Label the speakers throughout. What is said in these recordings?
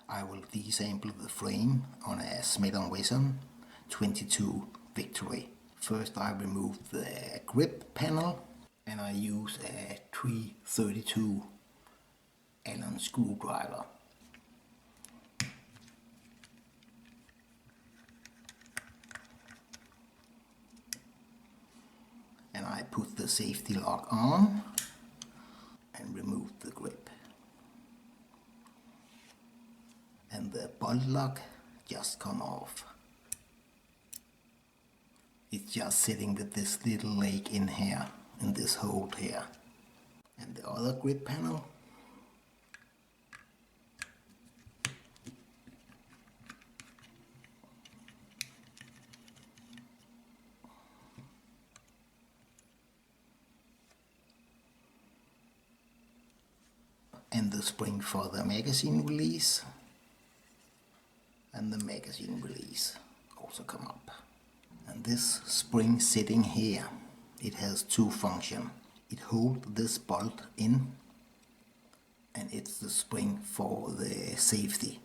Speaker 1: I will disassemble the frame on a Smith & Wesson 22 Victory. First I remove the grip panel and I use a 332 Allen screwdriver. And I put the safety lock on and remove the grip. And the bolt lock just come off. It's just sitting with this little leg in here, in this hole here. And the other grip panel, and the spring for the magazine release, and the magazine release also come up. And this spring sitting here, it has two functions. It holds this bolt in, and it's the spring for the safety.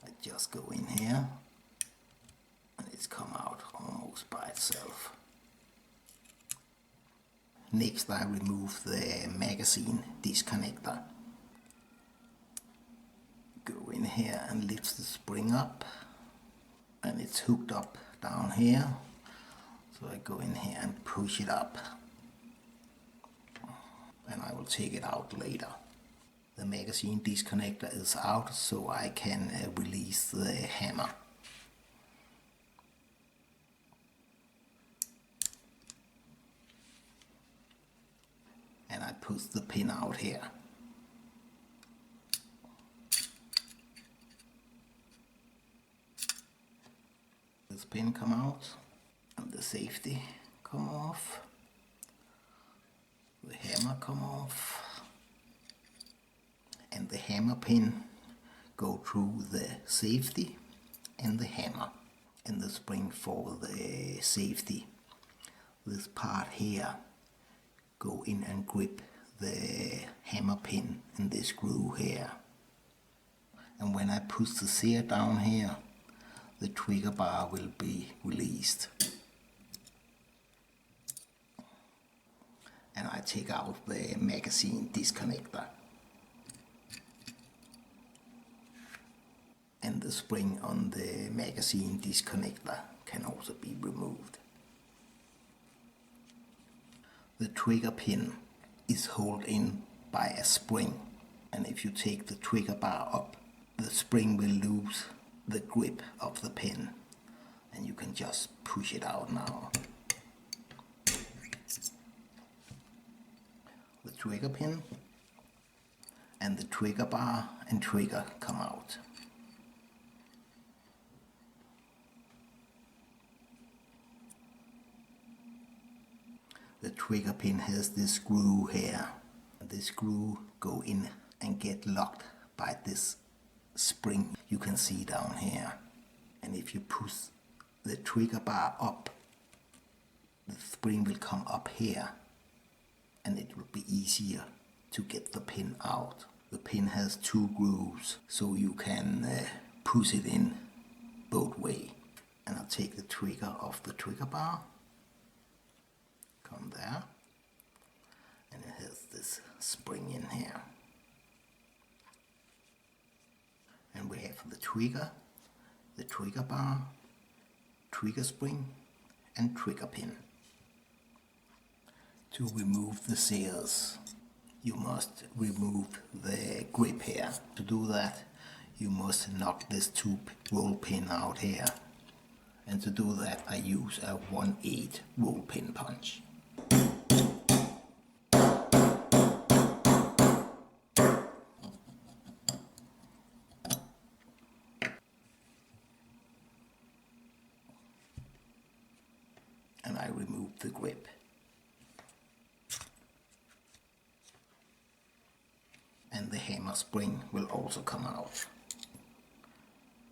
Speaker 1: I just go in here and it's come out almost by itself. Next I remove the magazine disconnector. Go in here and lift the spring up, and it's hooked up down here. So I go in here and push it up, and I will take it out later. The magazine disconnector is out, so I can release the hammer. And I push the pin out here. This pin come out, and the safety come off. The hammer come off, and the hammer pin go through the safety and the hammer, and the spring for the safety. This part here go in and grip the hammer pin in this screw here. And when I push the sear down here, the trigger bar will be released. And I take out the magazine disconnector. And the spring on the magazine disconnector can also be removed. The trigger pin is held in by a spring, and if you take the trigger bar up, the spring will lose the grip of the pin, and you can just push it out now. The trigger pin and the trigger bar and trigger come out. The trigger pin has this screw here. This screw go in and get locked by this spring you can see down here. And if you push the trigger bar up, the spring will come up here, and it will be easier to get the pin out. The pin has two grooves, so you can push it in both ways. And I'll take the trigger off the trigger bar. Come there, and it has this spring in here. And we have the trigger bar, trigger spring, and trigger pin. To remove the seals, you must remove the grip here. To do that, you must knock this 2-roll pin out here. And to do that, I use a 1/8 roll pin punch. And I remove the grip. And the hammer spring will also come out.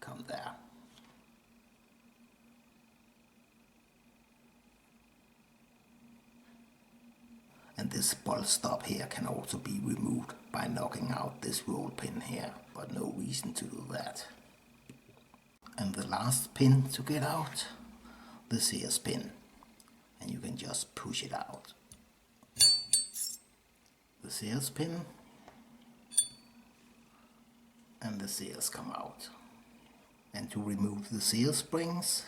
Speaker 1: Come there. And this bolt stop here can also be removed by knocking out this roll pin here, but no reason to do that. And the last pin to get out, the sears pin, and you can just push it out. The sears pin, and the sears come out. And to remove the sear springs,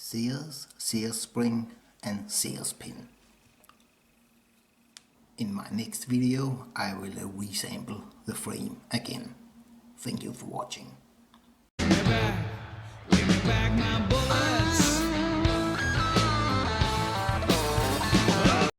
Speaker 1: sears, sears spring and sears pin. In my next video I will resample the frame again. Thank you for watching.
Speaker 2: Give me back my